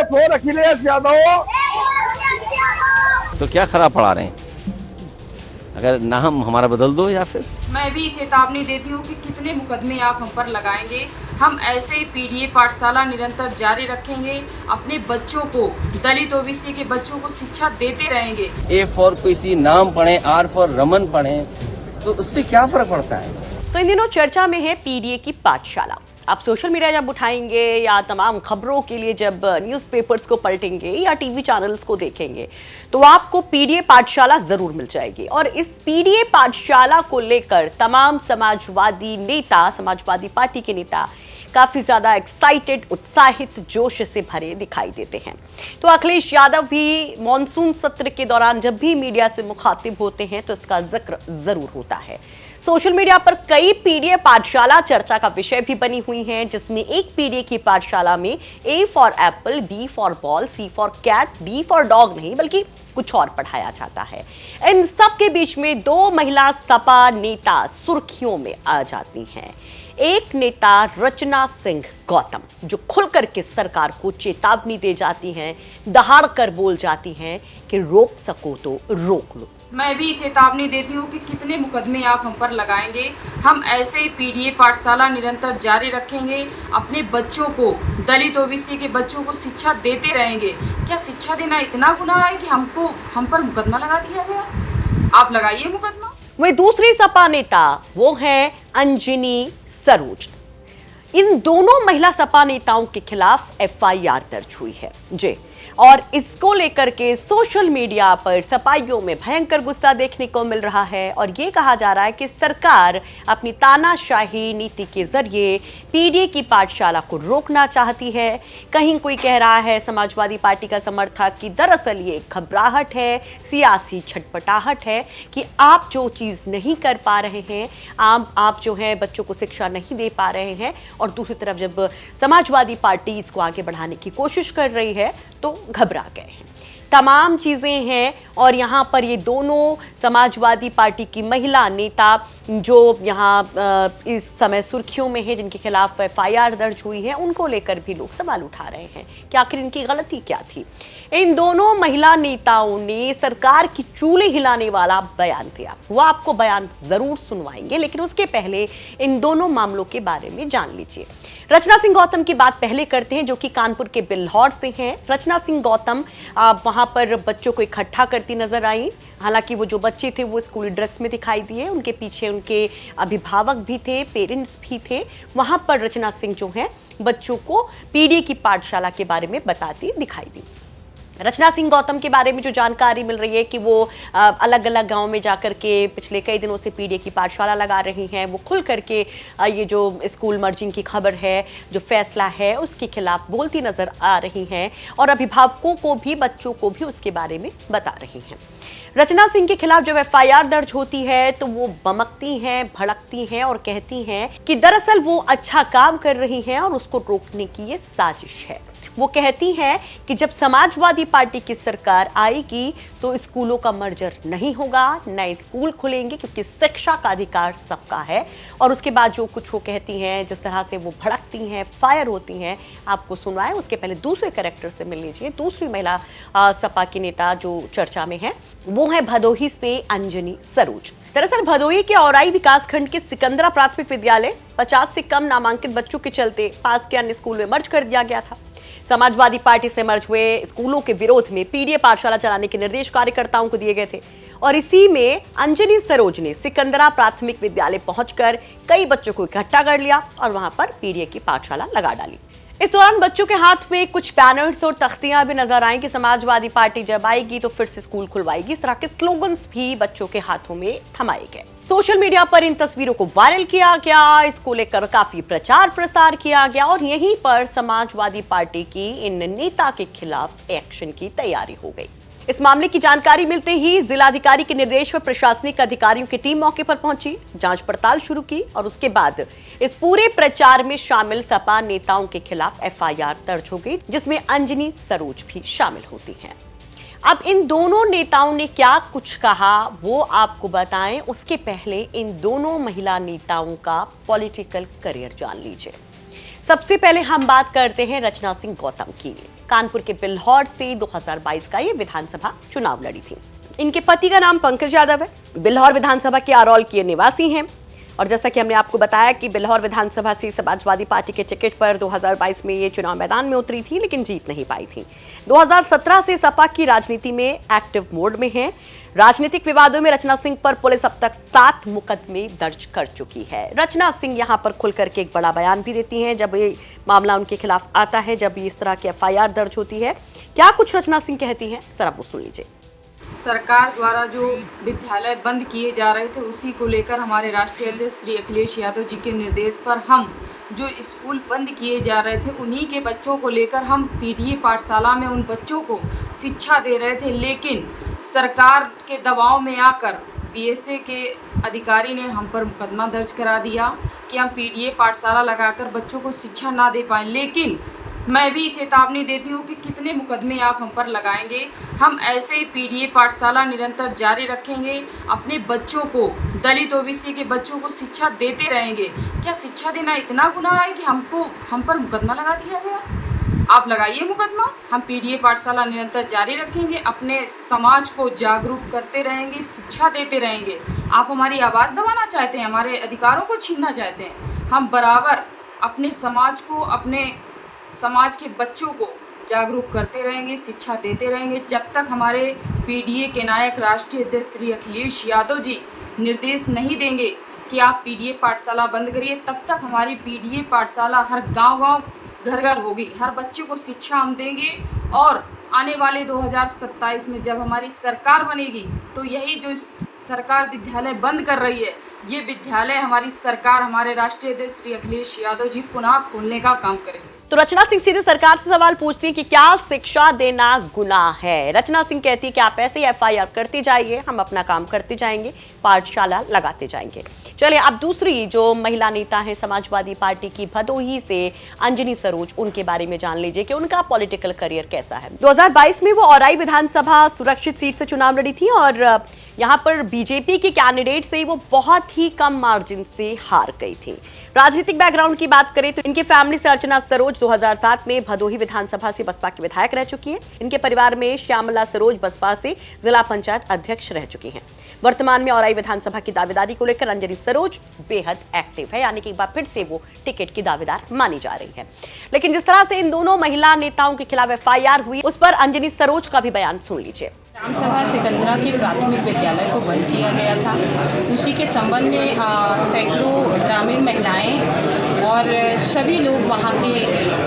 Four Akhilesh Yadav. तो क्या खराब पढ़ा रहे हैं? अगर नाम हमारा बदल दो या फिर मैं भी चेतावनी देती हूँ कि कितने मुकदमे आप हम पर लगाएंगे। हम ऐसे पीडीए पाठशाला निरंतर जारी रखेंगे। अपने बच्चों को, दलित ओबीसी के बच्चों को शिक्षा देते रहेंगे। ए फॉर किसी नाम पढ़े, आर फॉर रमन पढ़े, तो उससे क्या फर्क पड़ता है? तो इन दिनों चर्चा में है पीडीए की पाठशाला। आप सोशल मीडिया जब उठाएंगे या तमाम खबरों के लिए जब न्यूज़पेपर्स को पलटेंगे या टीवी चैनल्स को देखेंगे तो आपको पीडीए पाठशाला जरूर मिल जाएगी। और इस पीडीए पाठशाला को लेकर तमाम समाजवादी नेता, समाजवादी पार्टी के नेता काफी ज्यादा एक्साइटेड, उत्साहित, जोश से भरे दिखाई देते हैं। तो अखिलेश यादव भी मॉनसून सत्र के दौरान जब भी मीडिया से मुखातिब होते हैं तो इसका जिक्र जरूर होता है। सोशल मीडिया पर कई पीडीए पाठशाला चर्चा का विषय भी बनी हुई हैं, जिसमें एक पीडीए की पाठशाला में A for apple, B for ball, C for cat, D for dog नहीं बल्कि कुछ और पढ़ाया जाता है। इन सब के बीच में दो महिला सपा नेता सुर्खियों में आ जाती हैं। एक नेता रचना सिंह गौतम जो खुल करके सरकार को चेतावनी दे जाती हैं, दहाड़ कर बोल जाती हैं कि रोक सको तो रोक लो। मैं भी चेतावनी देती हूँ कि कितने मुकदमे आप हम पर लगाएंगे। हम ऐसे पीडीए पाठशाला निरंतर जारी रखेंगे। अपने बच्चों को, दलित ओबीसी के बच्चों को शिक्षा देते रहेंगे। क्या शिक्षा देना इतना गुनाह है कि हम पर मुकदमा लगा दिया गया? आप लगाइए मुकदमा। वही दूसरी सपा नेता वो है अंजनी सरोज। इन दोनों महिला सपा नेताओं के खिलाफ एफआईआर दर्ज हुई है जी, और इसको लेकर के सोशल मीडिया पर सपाइयों में भयंकर गुस्सा देखने को मिल रहा है। और ये कहा जा रहा है कि सरकार अपनी तानाशाही नीति के जरिए पीडीए की पाठशाला को रोकना चाहती है। कहीं कोई कह रहा है, समाजवादी पार्टी का समर्थक, कि दरअसल ये घबराहट है, सियासी छटपटाहट है कि आप जो चीज़ नहीं कर पा रहे हैं, आप जो है बच्चों को शिक्षा नहीं दे पा रहे हैं, और दूसरी तरफ जब समाजवादी पार्टी इसको आगे बढ़ाने की कोशिश कर रही है तो घबरा गए हैं। तमाम चीजें हैं। और यहाँ पर ये दोनों समाजवादी पार्टी की महिला नेता जो यहाँ इस समय सुर्खियों में है, जिनके खिलाफ एफआईआर दर्ज हुई है, उनको लेकर भी लोग सवाल उठा रहे हैं कि आखिर इनकी गलती क्या थी। इन दोनों महिला नेताओं ने सरकार की चूल्हे हिलाने वाला बयान दिया। वो आपको बयान जरूर सुनवाएंगे, लेकिन उसके पहले इन दोनों मामलों के बारे में जान लीजिए। रचना सिंह गौतम की बात पहले करते हैं, जो कि कानपुर के बिल्हौर से हैं। रचना सिंह गौतम वहां पर बच्चों को इकट्ठा करती नजर आई। हालांकि वो जो बच्चे थे वो स्कूल ड्रेस में दिखाई दिए, उनके पीछे उनके अभिभावक भी थे, पेरेंट्स भी थे। वहां पर रचना सिंह जो है बच्चों को पीडीए की पाठशाला के बारे में बताती दिखाई दी। रचना सिंह गौतम के बारे में जो जानकारी मिल रही है कि वो अलग अलग गांव में जाकर के पिछले कई दिनों से पीडीए की पाठशाला लगा रही हैं। वो खुल करके ये जो स्कूल मर्जिंग की खबर है, जो फैसला है, उसके खिलाफ बोलती नजर आ रही हैं, और अभिभावकों को भी, बच्चों को भी उसके बारे में बता रही हैं। रचना सिंह के खिलाफ जब एफआईआर दर्ज होती है तो वो बमकती हैं, भड़कती हैं और कहती हैं कि दरअसल वो अच्छा काम कर रही हैं और उसको रोकने की ये साजिश है। वो कहती हैं कि जब समाजवादी पार्टी की सरकार आएगी तो स्कूलों का मर्जर नहीं होगा, नए स्कूल खुलेंगे, क्योंकि शिक्षा का अधिकार सबका है। और उसके बाद जो कुछ वो कहती हैं, जिस तरह से वो भड़कती हैं, फायर होती हैं, आपको सुनवाएं। उसके पहले दूसरे कैरेक्टर से मिल लीजिए। दूसरी महिला सपा की नेता जो चर्चा में है वो है भदोही से अंजनी सरोज। दरअसल भदोही के औराई विकासखंड के सिकंदरा प्राथमिक विद्यालय 50 से कम नामांकित बच्चों के चलते पास के अन्य स्कूल में मर्ज कर दिया गया था। समाजवादी पार्टी से मर्ज हुए स्कूलों के विरोध में पीडीए पाठशाला चलाने के निर्देश कार्यकर्ताओं को दिए गए थे, और इसी में अंजनी सरोज ने सिकंदरा प्राथमिक विद्यालय पहुंचकर कई बच्चों को इकट्ठा कर लिया और वहां पर पीडीए की पाठशाला लगा डाली। इस दौरान बच्चों के हाथ में कुछ बैनर्स और तख्तियां भी नजर आई कि समाजवादी पार्टी जब आएगी तो फिर से स्कूल खुलवाएगी। इस तरह के स्लोगन्स भी बच्चों के हाथों में थमाए गए। सोशल मीडिया पर इन तस्वीरों को वायरल किया गया, इसको लेकर काफी प्रचार प्रसार किया गया, और यहीं पर समाजवादी पार्टी की इन नेता के खिलाफ एक्शन की तैयारी हो गई। इस मामले की जानकारी मिलते ही जिलाधिकारी के निर्देश पर प्रशासनिक अधिकारियों की टीम मौके पर पहुंची, जांच पड़ताल शुरू की, और उसके बाद इस पूरे प्रचार में शामिल सपा नेताओं के खिलाफ एफआईआर दर्ज हो गई, जिसमें अंजनी सरोज भी शामिल होती हैं। अब इन दोनों नेताओं ने क्या कुछ कहा वो आपको बताएं, उसके पहले इन दोनों महिला नेताओं का पॉलिटिकल करियर जान लीजिए। सबसे पहले हम बात करते हैं रचना सिंह गौतम की। कानपुर के बिल्हौर से 2022 का ये विधानसभा चुनाव लड़ी थी। इनके पति का नाम पंकज यादव है, बिल्हौर विधानसभा के आरौल के निवासी हैं। और जैसा कि हमने आपको बताया कि बिल्हौर विधानसभा से समाजवादी पार्टी के टिकट पर 2022 में ये चुनाव मैदान में उतरी थी, लेकिन जीत नहीं पाई थी। 2017 से सपा की राजनीति में एक्टिव मोड में है। राजनीतिक विवादों में रचना सिंह पर पुलिस अब तक 7 मुकदमे दर्ज कर चुकी है। रचना सिंह यहां पर खुल करके एक बड़ा बयान भी देती हैं जब ये मामला उनके खिलाफ आता है, जब इस तरह की FIR दर्ज होती है। क्या कुछ रचना सिंह कहती हैं, जरा वो सुन लीजिए। सरकार द्वारा जो विद्यालय बंद किए जा रहे थे उसी को लेकर हमारे राष्ट्रीय अध्यक्ष श्री अखिलेश यादव जी के निर्देश पर हम जो स्कूल बंद किए जा रहे थे उन्हीं के बच्चों को लेकर हम PDA पाठशाला में उन बच्चों को शिक्षा दे रहे थे, लेकिन सरकार के दबाव में आकर BSA के अधिकारी ने हम पर मुकदमा दर्ज करा दिया कि हम PDA पाठशाला लगाकर बच्चों को शिक्षा ना दे पाएँ। लेकिन मैं भी चेतावनी देती हूँ कि कितने मुकदमे आप हम पर लगाएंगे, हम ऐसे ही PDA पाठशाला निरंतर जारी रखेंगे, अपने बच्चों को, दलित OBC के बच्चों को शिक्षा देते रहेंगे। क्या शिक्षा देना इतना गुनाह है कि हम पर मुकदमा लगा दिया गया? आप लगाइए मुकदमा, हम PDA पाठशाला निरंतर जारी रखेंगे, अपने समाज को जागरूक करते रहेंगे, शिक्षा देते रहेंगे। आप हमारी आवाज़ दबाना चाहते हैं, हमारे अधिकारों को छीनना चाहते हैं, हम बराबर अपने समाज को, अपने समाज के बच्चों को जागरूक करते रहेंगे, शिक्षा देते रहेंगे। जब तक हमारे PDA के नायक राष्ट्रीय अध्यक्ष श्री अखिलेश यादव जी निर्देश नहीं देंगे कि आप PDA पाठशाला बंद करिए, तब तक हमारी PDA पाठशाला हर गांव-गांव, घर-घर होगी। हर बच्चे को शिक्षा हम देंगे और आने वाले 2027 में जब हमारी सरकार बनेगी तो यही जो सरकार विद्यालय बंद कर रही है, ये विद्यालय हमारी सरकार, हमारे राष्ट्रीय अध्यक्ष श्री अखिलेश यादव जी पुनः खोलने का काम करेंगे। तो रचना सिंह सीधे सरकार से सवाल पूछती हैं कि क्या शिक्षा देना गुनाह है। रचना सिंह कहती है कि आप ऐसे ही FIR करते जाइए, हम अपना काम करते जाएंगे, पाठशाला लगाते जाएंगे। चलिए अब दूसरी जो महिला नेता है समाजवादी पार्टी की भदोही से अंजनी सरोज, उनके बारे में जान लीजिए कि उनका पॉलिटिकल करियर कैसा है। 2022 में वो औराई विधानसभा सुरक्षित सीट से चुनाव लड़ी थी और यहाँ पर BJP के कैंडिडेट से वो बहुत ही कम मार्जिन से हार गई थी। राजनीतिक बैकग्राउंड की बात करें तो इनके फैमिली से रचना सरोज 2007 में भदोही विधानसभा से बसपा की विधायक रह चुकी है। इनके परिवार में श्यामला सरोज बसपा से जिला पंचायत अध्यक्ष रह चुकी हैं। वर्तमान में औराई विधानसभा की दावेदारी को लेकर अंजनी सरोज बेहद एक्टिव है, यानी कि एक बार फिर से वो टिकट की दावेदार मानी जा रही है। लेकिन जिस तरह से इन दोनों महिला नेताओं के खिलाफ FIR हुई, उस पर अंजनी सरोज का भी बयान सुन लीजिए। रामसभा सिकंदरा के प्राथमिक विद्यालय को बंद किया गया था, उसी के संबंध में सैकड़ों ग्रामीण महिलाएं और सभी लोग वहां के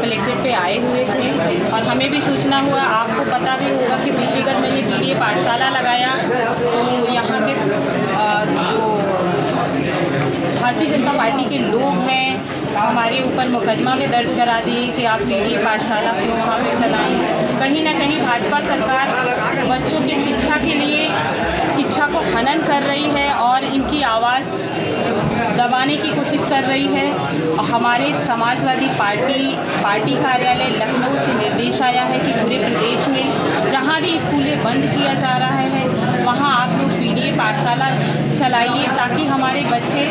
कलेक्ट्रेट पे आए हुए थे और हमें भी सूचना हुआ। आपको पता भी होगा कि बीतीगढ़ मैंने PDA पाठशाला लगाया तो यहाँ के जो भारतीय जनता पार्टी के लोग हैं हमारे ऊपर मुकदमा में दर्ज करा दिए कि आप PDA पाठशाला क्यों वहाँ पे चलाएं। कहीं ना कहीं भाजपा सरकार बच्चों की शिक्षा के लिए शिक्षा को हनन कर रही है और इनकी आवाज़ दबाने की कोशिश कर रही है। हमारे समाजवादी पार्टी कार्यालय लखनऊ से निर्देश आया है कि पूरे प्रदेश में जहाँ भी स्कूलें बंद किया जा रहा है वहाँ आप लोग PDA पाठशाला चलाइए ताकि हमारे बच्चे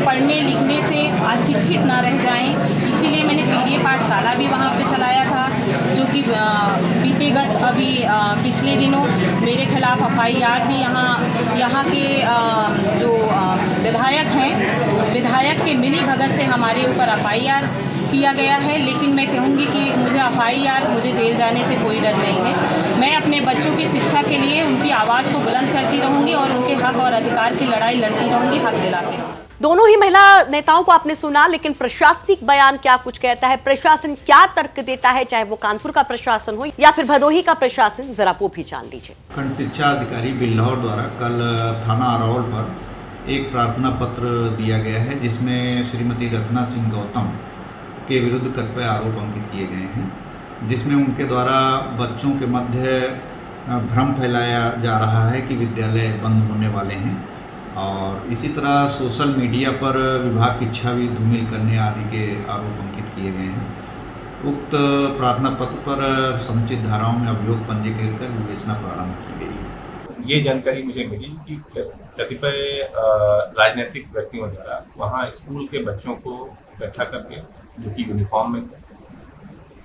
पढ़ने लिखने से अशिक्षित ना रह जाएं। इसीलिए मैंने PDA पाठशाला भी वहाँ पे चलाया था, जो कि बीतेगत अभी पिछले दिनों मेरे खिलाफ FIR भी यहाँ के जो विधायक हैं, विधायक के मिली भगत से हमारे ऊपर FIR किया गया है। लेकिन मैं कहूँगी कि मुझे FIR, मुझे जेल जाने से कोई डर नहीं है। मैं अपने बच्चों की शिक्षा के लिए उनकी आवाज़ को बुलंद करती रहूँगी और उनके हक और अधिकार की लड़ाई लड़ती रहूँगी, हक दिलाते रहूँगी। दोनों ही महिला नेताओं को आपने सुना, लेकिन प्रशासनिक बयान क्या कुछ कहता है, प्रशासन क्या तर्क देता है, चाहे वो कानपुर का प्रशासन हो या फिर भदोही का प्रशासन, जरा वो भी जान लीजिए। खंड शिक्षा अधिकारी बिल्हौर द्वारा कल थाना आरौल पर एक प्रार्थना पत्र दिया गया है जिसमें श्रीमती रचना सिंह गौतम के विरुद्ध कतिपय आरोप अंकित किए गए हैं, जिसमें उनके द्वारा बच्चों के मध्य भ्रम फैलाया जा रहा है कि विद्यालय बंद होने वाले हैं और इसी तरह सोशल मीडिया पर विभाग की छवि धूमिल करने आदि के आरोप अंकित किए गए हैं। उक्त प्रार्थना पत्र पर समुचित धाराओं में अभियोग पंजीकृत कर विवेचना प्रारंभ की गई है। ये जानकारी मुझे मिली कि कतिपय राजनीतिक व्यक्तियों द्वारा वहाँ स्कूल के बच्चों को इकट्ठा करके, जो कि यूनिफॉर्म में थे,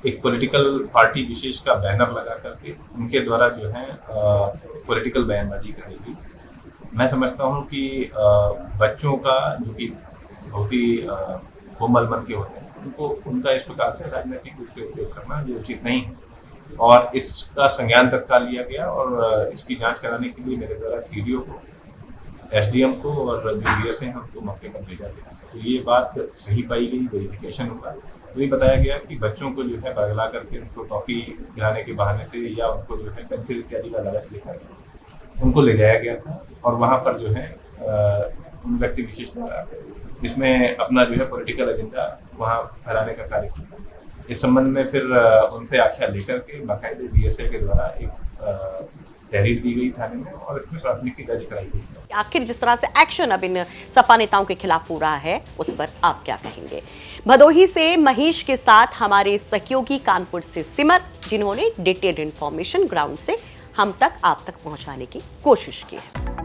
एक पॉलिटिकल पार्टी विशेष का बैनर लगा करके उनके द्वारा जो है पॉलिटिकल बयानबाजी करेगी। मैं समझता हूँ कि बच्चों का जो कि बहुत ही कोमल मन के होते हैं, उनको उनका इस प्रकार से राजनीतिक रूप से उपयोग करना जो उचित नहीं है, और इसका संज्ञान तत्काल लिया गया और इसकी जांच कराने के लिए मेरे द्वारा सीडीओ को, एसडीएम को और जो डीएस हैं हमको मौके पर भेजा गया। तो ये बात सही पाई गई, वेरिफिकेशन हुआ, तो ये बताया गया कि बच्चों को जो है बरगला करके उनको टॉफ़ी खिलाने के बहाने से या उनको जो है पेंसिल इत्यादि का लालच लेकर उनको ले जाया गया था, और वहाँ पर जो है उन व्यक्ति विशेष द्वारा इसमें अपना जो है पॉलिटिकल एजेंडा वहाँ फैलाने का कार्य किया। इस संबंध में फिर उनसे आख्या लेकर के बाकायदे डीएसए के द्वारा एक तहरीर दी गई थाने में और इसमें प्राथमिकी दर्ज कराई गई। आखिर जिस तरह से एक्शन अब इन सपा नेताओं के खिलाफ हो रहा है, उस पर आप क्या कहेंगे? भदोही से महेश के साथ हमारे सहयोगी कानपुर से सिमर, जिन्होंने डिटेल्ड इंफॉर्मेशन ग्राउंड से हम तक आप तक पहुंचाने की कोशिश की है।